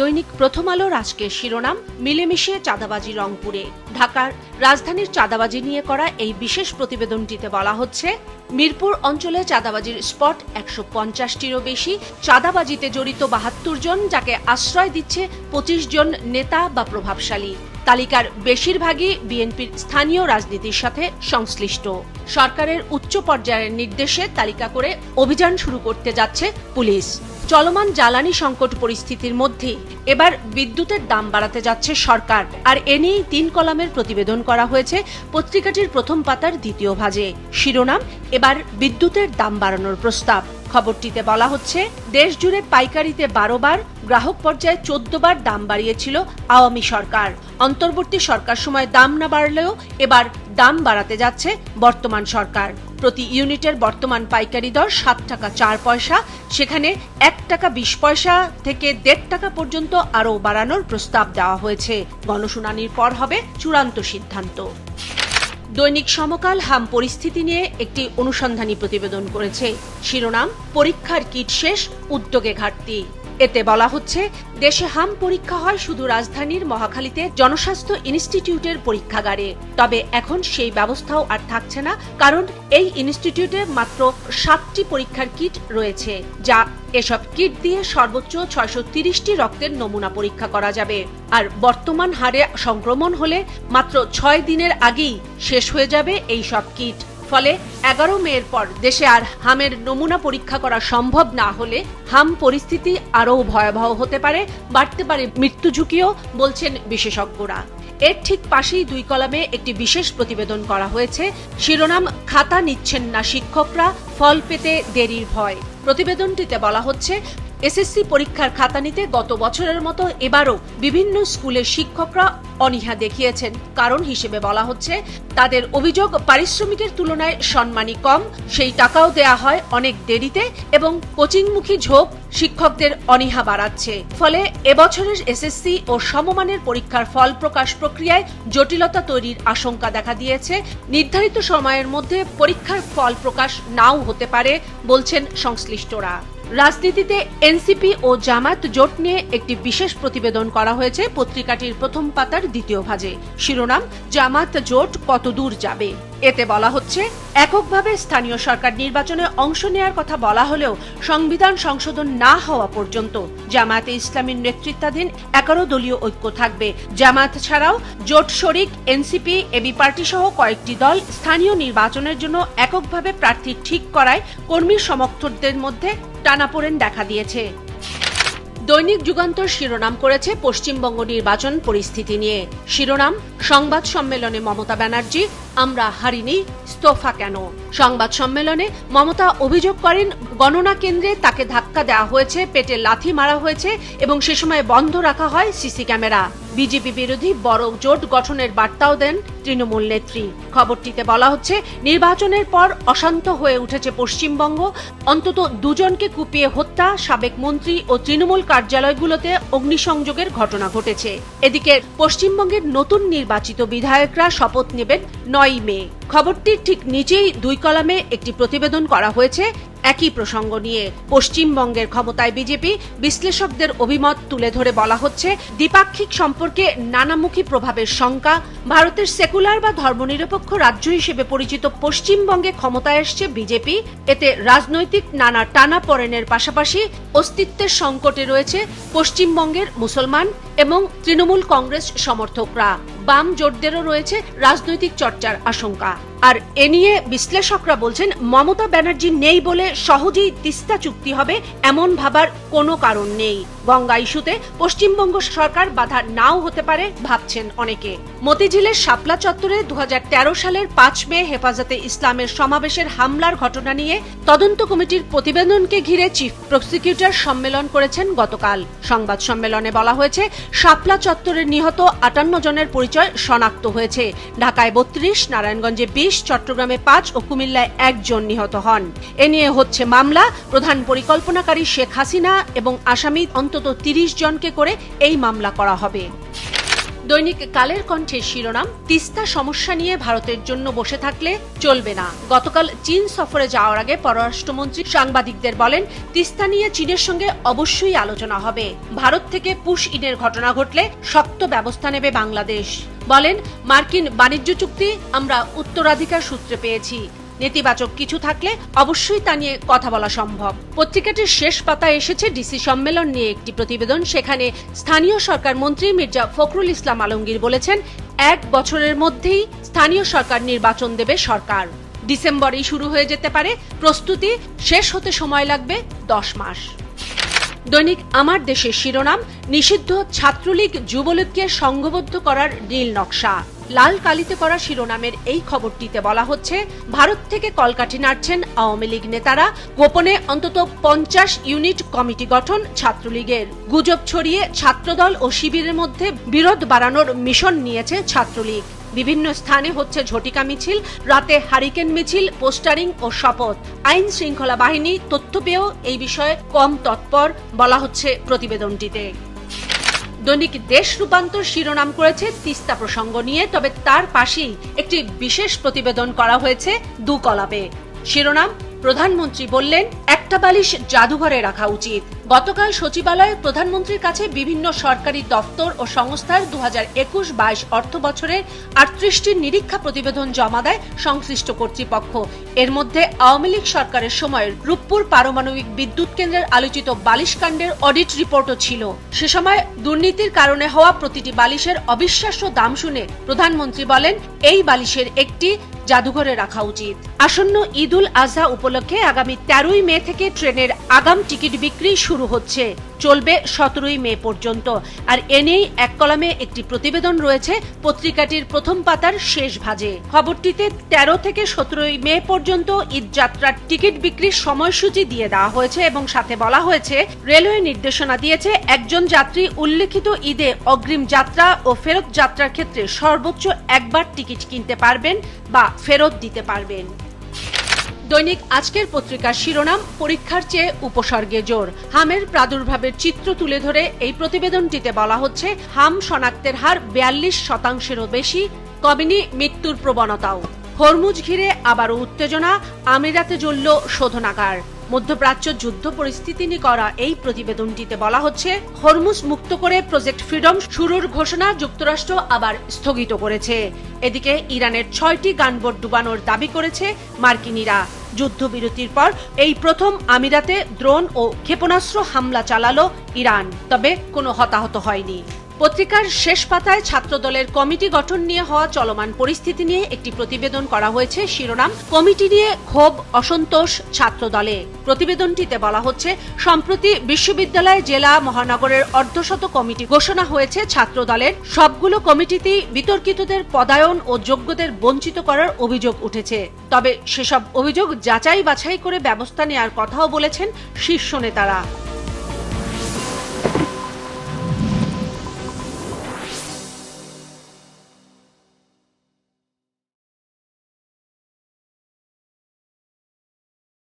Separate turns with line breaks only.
দৈনিক প্রথম আলোর আজকের শিরোনাম, মিলেমিশে চাঁদাবাজি রংপুরে। ঢাকার রাজধানীর চাঁদাবাজি নিয়ে করা এই বিশেষ প্রতিবেদনটিতে বলা হচ্ছে, মিরপুর অঞ্চলে চাঁদাবাজির স্পট ১৫০টিরও বেশি, চাঁদাবাজিতে জড়িত ৭২ জন, যাকে আশ্রয় দিচ্ছে ২৫ জন নেতা বা প্রভাবশালী। তালিকার বেশিরভাগই বিএনপির স্থানীয় রাজনীতির সাথে সংশ্লিষ্ট। সরকারের উচ্চ পর্যায়ের নির্দেশে তালিকা করে অভিযান শুরু করতে যাচ্ছে পুলিশ। চলমান জ্বালানি সংকট পরিস্থিতির মধ্যে এবার বিদ্যুতের দাম বাড়াতে যাচ্ছে সরকার, আর এ নিয়েই ৩ কলামের প্রতিবেদন করা হয়েছে পত্রিকাটির প্রথম পাতার দ্বিতীয় ভাজে। শিরোনাম, এবার বিদ্যুতের দাম বাড়ানোর প্রস্তাব। খবরটিতে বলা হচ্ছে, দেশ জুড়ে পাইকারিতে ১২ বার, গ্রাহক পর্যায়ে ১৪ বার দাম বাড়িয়েছিল আওয়ামী সরকার। অন্তর্বর্তী সরকার সময় দাম না বাড়লেও এবার দাম বাড়াতে যাচ্ছে বর্তমান সরকার। প্রতি ইউনিটের বর্তমান পাইকারি দর ৭ টাকা ৪ পয়সা, সেখানে ১ টাকা ২০ পয়সা থেকে ১.৫ টাকা পর্যন্ত আরও বাড়ানোর প্রস্তাব দেওয়া হয়েছে। গণশুনানির পর হবে চূড়ান্ত সিদ্ধান্ত। দৈনিক সমকাল হাম পরিস্থিতি নিয়ে একটি অনুসন্ধানী প্রতিবেদন করেছে। শিরোনাম, পরীক্ষার কিট শেষ, উদ্যোগে ঘাটতি। এতে বলা হচ্ছে, দেশে হাম পরীক্ষা হয় শুধু রাজধানীর মহাখালীতে জনস্বাস্থ্য ইনস্টিটিউটের পরীক্ষাগারে। তবে এখন সেই ব্যবস্থাও আর থাকছে না, কারণ এই ইনস্টিটিউটে মাত্র 7টি পরীক্ষার কিট রয়েছে, যা এসব কিট দিয়ে সর্বোচ্চ ৬৩০টি রক্তের নমুনা পরীক্ষা করা যাবে। আর বর্তমান হারে সংক্রমণ হলে মাত্র ৬ দিনের আগেই শেষ হয়ে যাবে এই সব কিট। ফলে ১১ মের পর দেশে আর হামের নমুনা পরীক্ষা করা সম্ভব না হলে হাম পরিস্থিতি আরও ভয়াবহ হতে পারে, বাড়তে পারে মৃত্যু ঝুঁকিও, বলছেন বিশেষজ্ঞরা। এর ঠিক পাশেই 2 কলামে একটি বিশেষ প্রতিবেদন করা হয়েছে। শিরোনাম, খাতা নিচ্ছেন না শিক্ষকরা, ফল পেতে দেরির ভয়। প্রতিবেদনটিতে বলা হচ্ছে, এসএসসি পরীক্ষার খাতা নিতে গত বছরের মতো এবারও বিভিন্ন স্কুলের শিক্ষকরা অনীহা দেখিয়েছেন। কারণ হিসেবে বলা হচ্ছে, তাদের অভিযোগ পারিশ্রমিকের তুলনায় সম্মানী কম, সেই টাকাও দেয়া হয় অনেক দেরিতে, এবং কোচিংমুখী ঝোঁক শিক্ষকদের অনীহা বাড়াচ্ছে। ফলে এবছরের এসএসসি ও সমমানের পরীক্ষার ফল প্রকাশ প্রক্রিয়ায় জটিলতা তৈরির আশঙ্কা দেখা দিয়েছে। নির্ধারিত সময়ের মধ্যে পরীক্ষার ফল প্রকাশ নাও হতে পারে, বলছেন সংশ্লিষ্টরা। রাজনীতিতে এনসিপি ও জামাত জোট নিয়ে একটি বিশেষ প্রতিবেদন করা হয়েছে পত্রিকাটির প্রথম পাতার দ্বিতীয় ভাজে। শিরোনাম, জামাত জোট কত দূর যাবে। এতে বলা হচ্ছে, এককভাবে স্থানীয় সরকার নির্বাচনে অংশ নেওয়ার কথা বলা হলেও সংবিধান সংশোধন না হওয়া পর্যন্ত জামায়াতে ইসলামীর নেতৃত্বাধীন 11 দলীয় ঐক্য থাকবে। জামায়াত ছাড়াও জোট শরিক এনসিপি, এবি পার্টি সহ কয়েকটি দল স্থানীয় নির্বাচনের জন্য এককভাবে প্রার্থী ঠিক করায় কর্মী সমর্থকদের মধ্যে টানাপোড়েন দেখা দিয়েছে। দৈনিক যুগান্তর শিরোনাম করেছে পশ্চিমবঙ্গ নির্বাচন পরিস্থিতি নিয়ে। শিরোনাম, সংবাদ সম্মেলনে মমতা ব্যানার্জি, আমরা হারিনি, ইস্তফা কেন। সংবাদ সম্মেলনে মমতা অভিযোগ করেন, গণনা কেন্দ্রে তাকে ধাক্কা দেওয়া হয়েছে, পেটে লাথি মারা হয়েছে এবং সে সময় বন্ধ রাখা হয় সিসি ক্যামেরা। বিজেপি বিরোধী বড় জোট গঠনের বার্তাও দেন তৃণমূল নেত্রী। খবরটিতে বলা হচ্ছে, নির্বাচনের পর অশান্ত হয়ে উঠেছে পশ্চিমবঙ্গ। অন্তত 2 জনকে কুপিয়ে হত্যা, সাবেক মন্ত্রী ও তৃণমূল কার্যালয়গুলোতে অগ্নিসংযোগের ঘটনা ঘটেছে। এদিকে পশ্চিমবঙ্গের নতুন নির্বাচিত বিধায়করা শপথ নেবেন 9 মে। খবরটির ঠিক নিচেই 2 কলামে একটি প্রতিবেদন করা হয়েছে একই প্রসঙ্গ নিয়ে। পশ্চিমবঙ্গের ক্ষমতায় বিজেপি, বিশ্লেষকদের অভিমত তুলে ধরে বলা হচ্ছে, দ্বিপাক্ষিক সম্পর্কে নানামুখী প্রভাবের শঙ্কা। ভারতের সেকুলার বা ধর্মনিরপেক্ষ রাজ্য হিসেবে পরিচিত পশ্চিমবঙ্গে ক্ষমতায় এসছে বিজেপি। এতে রাজনৈতিক নানা টানাপোড়েনের পাশাপাশি অস্তিত্বের সংকটে রয়েছে পশ্চিমবঙ্গের মুসলমান এবং তৃণমূল কংগ্রেস সমর্থকরা। বাম জোটদেরও রয়েছে রাজনৈতিক চর্চার আশঙ্কা। আর এ নিয়ে বিশ্লেষকরা বলছেন, মমতা ব্যানার্জি নেই বলে সহজেই তিস্তা চুক্তি হবে এমন ভাবার কোনো কারণ নেই। গঙ্গা ইস্যুতে পশ্চিমবঙ্গ সরকার বাধা নাও হতে পারে, ভাবছেন অনেকে। মতিঝিলের শাপলা চত্বরে 2013 সালের 5 মে হেফাজতে ইসলামের সমাবেশের হামলার ঘটনা নিয়ে তদন্ত কমিটির প্রতিবেদনকে ঘিরে চিফ প্রসিকিউটর সম্মেলন করেছেন গতকাল। সংবাদ সম্মেলনে বলা হয়েছে, শাপলা চত্বরে নিহত 58 জনের পরিচয় শনাক্ত হয়েছে। ঢাকায় 32, নারায়ণগঞ্জে 20, চট্টগ্রামে 5 ও কুমিল্লায় 1 জন নিহত হন। এ নিয়ে হচ্ছে মামলা। প্রধান পরিকল্পনাকারী শেখ হাসিনা এবং আসামি অন্তত 30 জনকে করে এই মামলা করা হবে। দৈনিক কালের কণ্ঠের শিরোনাম, তিস্তা সমস্যা নিয়ে ভারতের জন্য বসে থাকলে চলবে না। গতকাল চীন সফরে যাওয়ার আগে পররাষ্ট্রমন্ত্রী সাংবাদিকদের বলেন, তিস্তা নিয়ে চীনের সঙ্গে অবশ্যই আলোচনা হবে। ভারত থেকে পুশ ইনের ঘটনা ঘটলে শক্ত ব্যবস্থা নেবে বাংলাদেশ। বলেন, মার্কিন বাণিজ্য চুক্তি আমরা উত্তরাধিকার সূত্রে পেয়েছি। নেতিবাচক কিছু থাকলে অবশ্যই তা নিয়ে কথা বলা সম্ভব। পত্রিকাটির শেষ পাতায় এসেছে ডিসি সম্মেলন নিয়ে একটি প্রতিবেদন। সেখানে স্থানীয় সরকার মন্ত্রী মির্জা ফখরুল ইসলাম আলমগীর বলেছেন, 1 বছরের মধ্যেই স্থানীয় সরকার নির্বাচন দেবে সরকার। ডিসেম্বরেই শুরু হয়ে যেতে পারে, প্রস্তুতি শেষ হতে সময় লাগবে 10 মাস। দৈনিক আমার দেশের শিরোনাম, নিষিদ্ধ ছাত্রলীগ যুবলীগকে সংঘবদ্ধ করার নীল নকশা। লাল কালিতে করা শিরোনামের এই খবরটিতে বলা হচ্ছে, ভারত থেকে কলকাঠি নাড়ছেন আওয়ামী লীগ নেতারা। গোপনে অন্তত 50 ইউনিট কমিটি গঠন ছাত্রলীগের। গুজব ছড়িয়ে ছাত্রদল ও শিবিরের মধ্যে বিরোধ বাড়ানোর মিশন নিয়েছে ছাত্রলীগ। বিভিন্ন স্থানে হচ্ছে ঝটিকা মিছিল, রাতে হারিকেন মিছিল, পোস্টারিং ও শপথ। আইন শৃঙ্খলা বাহিনী তথ্য পেয়েও এই বিষয়ে কম তৎপর বলা হচ্ছে প্রতিবেদনটিতে। দৈনিক দেশ রূপান্তর শিরোনাম করেছে তিস্তা প্রসঙ্গ নিয়ে, তবে তার পাশেই একটি বিশেষ প্রতিবেদন করা হয়েছে দুকলাপে। শিরোনাম, প্রধানমন্ত্রী বললেন, একটা বালিশ জাদুঘরে রাখা উচিত। গতকাল সচিবালয়ে প্রধানমন্ত্রীর কাছে বিভিন্ন সরকারি দপ্তর ও সংস্থার 2021-22 অর্থ বছরের 38টি নিরীক্ষা প্রতিবেদন জমা দেয় সংশ্লিষ্ট কর্তৃপক্ষ। এর মধ্যে আওয়ামী লীগ সরকারের সময় রূপপুর পারমাণবিক বিদ্যুৎ কেন্দ্রের আলোচিত বালিশ কাণ্ডের অডিট রিপোর্টও ছিল। সে সময় দুর্নীতির কারণে হওয়া প্রতিটি বালিশের অবিশ্বাস্য দাম শুনে প্রধানমন্ত্রী বলেন, এই বালিশের একটি জাদুঘরে রাখা উচিত। আসন্ন ঈদ উল আজহা উপলক্ষে আগামী 13ই মে থেকে ট্রেনের আগাম টিকিট বিক্রি শুরু হচ্ছে, চলবে 17ই মে পর্যন্ত। আর এ নিয়েই এক কলামে একটি প্রতিবেদন রয়েছে পত্রিকাটির প্রথম পাতার শেষ ভাজে। খবরটিতে 13 থেকে 17ই মে পর্যন্ত ঈদ যাত্রার টিকিট বিক্রির সময়সূচি দিয়ে দেওয়া হয়েছে এবং সাথে বলা হয়েছে, রেলওয়ে নির্দেশনা দিয়েছে, একজন যাত্রী উল্লেখিত ঈদে অগ্রিম যাত্রা ও ফেরত যাত্রার ক্ষেত্রে সর্বোচ্চ একবার টিকিট কিনতে পারবেন বা ফেরত দিতে পারবেন। দৈনিক আজকের পত্রিকার শিরোনাম, পরীক্ষার চেয়ে উপসর্গে জোর। হামের প্রাদুর্ভাবের চিত্র তুলে ধরে এই প্রতিবেদনটিতে বলা হচ্ছে, হাম শনাক্তের হার 42%-এরও বেশি, কমেনি মৃত্যুর প্রবণতাও। হরমুজ ঘিরে আবারও উত্তেজনা, আমিরাতে জ্বলল শোধনাগার। মধ্যপ্রাচ্য যুদ্ধ পরিস্থিতি নিয়ে করা এই প্রতিবেদনটিতে বলা হচ্ছে, হরমুজ মুক্ত করে প্রজেক্ট ফ্রিডম শুরুর ঘোষণা যুক্তরাষ্ট্র আবার স্থগিত করেছে। এদিকে ইরানের 6টি গানবোট ডুবানোর দাবি করেছে মার্কিনিরা। যুদ্ধবিরতির পর এই প্রথম আমিরাতে ড্রোন ও ক্ষেপণাস্ত্র হামলা চালালো ইরান, তবে কোনো হতাহত হয়নি। পত্রিকার শেষ পাতায় ছাত্রদলের কমিটি গঠন নিয়ে হওয়া চলমান পরিস্থিতি নিয়ে একটি প্রতিবেদন করা হয়েছে। শিরোনাম, কমিটি নিয়ে ক্ষোভ অসন্তোষ ছাত্রদলে। প্রতিবেদনটিতে বলা হচ্ছে, সম্প্রতি বিশ্ববিদ্যালয়, জেলা, মহানগরের অর্ধশত কমিটি ঘোষণা হয়েছে ছাত্রদলের। সবগুলো কমিটিতেই বিতর্কিতদের পদায়ন ও যোগ্যদের বঞ্চিত করার অভিযোগ উঠেছে। তবে সেসব অভিযোগ যাচাই বাছাই করে ব্যবস্থা নেওয়ার কথাও বলেছেন শীর্ষ নেতারা।